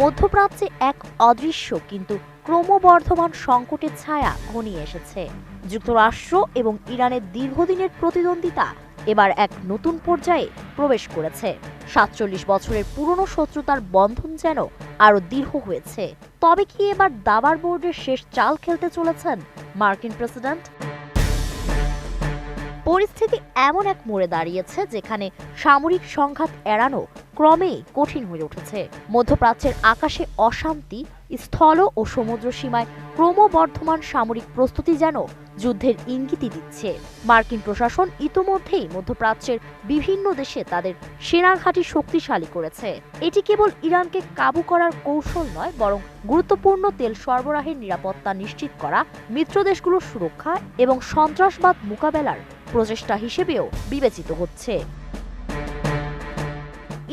মধ্যপ্রাচ্যে এক অদৃশ্য কিন্তু ক্রমবর্ধমান সংকটের ছায়া ঘনিয়ে এসেছে। যুক্তরাষ্ট্র এবং ইরানের দীর্ঘদিনের প্রতিদ্বন্দ্বিতা এবার এক নতুন পর্যায়ে প্রবেশ করেছে। ৪৭ বছরের পুরনো শত্রুতার বন্ধন যেন আরও দৃঢ় হয়েছে। তবে কি এবার দাবার বোর্ডের শেষ চাল খেলতে চলেছেন মার্কিন প্রেসিডেন্ট? পরিস্থিতি এমন এক মোড়ে দাঁড়িয়েছে যেখানে সামরিক সংঘাত এড়ানো ক্রমেই কঠিন হয়ে উঠেছে। মধ্যপ্রাচ্যের আকাশে অশান্তি, স্থল ও সমুদ্র সীমায় ক্রমবর্ধমান সামরিক প্রস্তুতি যেন যুদ্ধের ইঙ্গিতই দিচ্ছে। মার্কিন প্রশাসন ইতোমধ্যেই মধ্যপ্রাচ্যের বিভিন্ন দেশে তাদের সেনাঘাঁটি শক্তিশালী করেছে। এটি কেবল ইরানকে কাবু করার কৌশল নয়, বরং গুরুত্বপূর্ণ তেল সরবরাহের নিরাপত্তা নিশ্চিত করা, মিত্রদেশগুলোর সুরক্ষা এবং সন্ত্রাসবাদ মোকাবেলার প্রচেষ্টা হিসেবেও বিবেচিত হচ্ছে।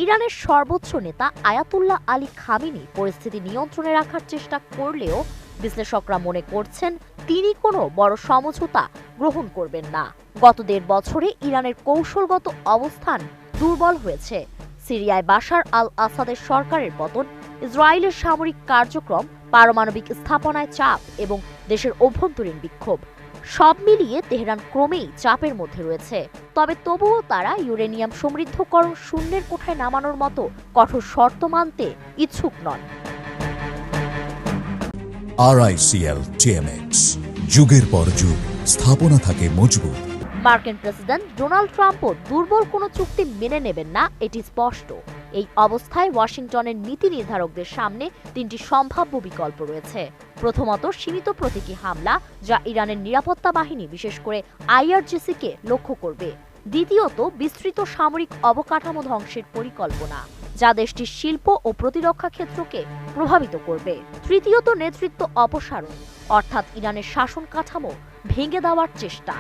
ইরানের সর্বোচ্চ নেতা আয়াতুল্লাহ আলী খামেনি পরিস্থিতি নিয়ন্ত্রণে রাখার চেষ্টা করলেও বিশ্লেষকরা মনে করছেন তিনি কোনো বড় সমঝোতা গ্রহণ করবেন না। গত ১.৫ বছরে ইরানের কৌশলগত অবস্থান দুর্বল হয়েছে। সিরিয়ায় বাশার আল আসাদের সরকারের পতন, ইসরায়েলের সামরিক কার্যক্রম, পারমাণবিক স্থাপনায় চাপ এবং দেশের অভ্যন্তরীণ বিক্ষোভ সব মিলিয়ে তেহরান ক্রমেই চাপের মধ্যে রয়েছে। তবে তবুও তারা ইউরেনিয়াম সমৃদ্ধকরণ শূন্যের কোঠায় নামানোর মতো কঠোর শর্ত মানতে ইচ্ছুক নন। RICL TMX, যুগের পর যুগ স্থাপনা থাকে মজবুত। মার্কিন প্রেসিডেন্ট ডোনাল্ড ট্রাম্পও দুর্বল কোনো চুক্তি মেনে নেবেন না, এটি স্পষ্ট। এই অবস্থায় ওয়াশিংটনের নীতি নির্ধারকদের সামনে ৩টি সম্ভাব্য বিকল্প রয়েছে। প্রথমত, সীমিত প্রতীকী হামলা, যা ইরানের নিরাপত্তা বাহিনী বিশেষ করে IRGC-কে লক্ষ্য করবে। দ্বিতীয়ত, বিস্তৃত সামরিক অবকাঠামো ধ্বংসের পরিকল্পনা, যা দেশটির শিল্প ও প্রতিরক্ষা ক্ষেত্রকে প্রভাবিত করবে। তৃতীয়ত, নেতৃত্ব অপসারণ, অর্থাৎ ইরানের শাসন কাঠামো ভেঙে দেওয়ার চেষ্টা।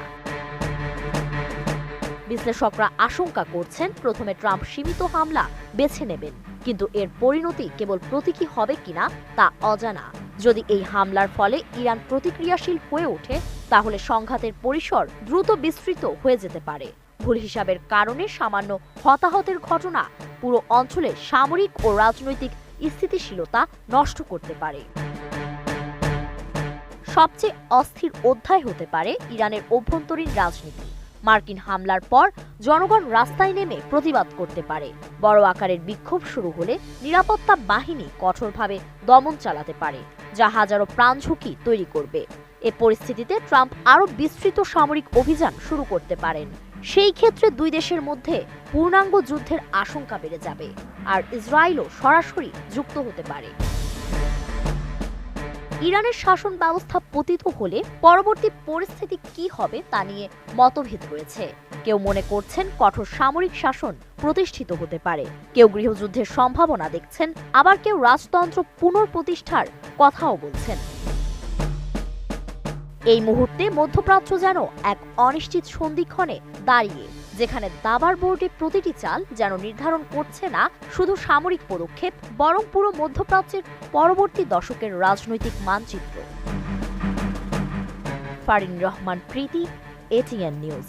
বিশ্লেষকরা আশঙ্কা করছেন প্রথমে ট্রাম্প সীমিত হামলা বেছে নেবেন, কিন্তু এর পরিণতি কেবল প্রতীকী হবে কিনা তা অজানা। যদি এই হামলার ফলে ইরান প্রতিক্রিয়াশীল হয়ে ওঠে, তাহলে সংঘাতের পরিসর দ্রুত বিস্তৃত হয়ে যেতে পারে। ভুল হিসাবের কারণে সামান্য হতাহতের ঘটনা পুরো অঞ্চলে সামরিক ও রাজনৈতিক স্থিতিশীলতা নষ্ট করতে পারে। সবচেয়ে অস্থির অধ্যায় হতে পারে ইরানের অভ্যন্তরীণ রাজনীতি। মার্কিন হামলার পর জনগণ রাস্তায় নেমে প্রতিবাদ করতে পারে। বড় আকারের বিক্ষোভ শুরু হলে নিরাপত্তা বাহিনী কঠোরভাবে দমন চালাতে পারে, যা হাজারো প্রাণ ঝুঁকি তৈরি করবে। এ পরিস্থিতিতে ট্রাম্প আরও বিস্তৃত সামরিক অভিযান শুরু করতে পারেন। সেই ক্ষেত্রে দুই দেশের মধ্যে পূর্ণাঙ্গ যুদ্ধের আশঙ্কা বেড়ে যাবে, আর ইসরায়েলও সরাসরি যুক্ত হতে পারে। ইরানের শাসন ব্যবস্থা পতিত হলে পরবর্তী পরিস্থিতি কি হবে তা নিয়ে মতভেদ রয়েছে। কেউ মনে করছেন কঠোর সামরিক শাসন প্রতিষ্ঠিত হতে পারে, কেউ গৃহযুদ্ধের সম্ভাবনা দেখছেন, আবার কেউ রাজতন্ত্র পুনঃপ্রতিষ্ঠার কথাও বলছেন। এই মুহূর্তে মধ্যপ্রাচ্য যেন এক অনিশ্চিত সন্ধিক্ষণে দাঁড়িয়ে, যেখানে দাবার বোর্ডে প্রতিটি চাল যেন নির্ধারণ করছে না শুধু সামরিক পদক্ষেপ, বরং পুরো মধ্যপ্রাচ্যের পরবর্তী দশকের রাজনৈতিক মানচিত্র। ফারিন রহমান প্রীতি, ATN নিউজ।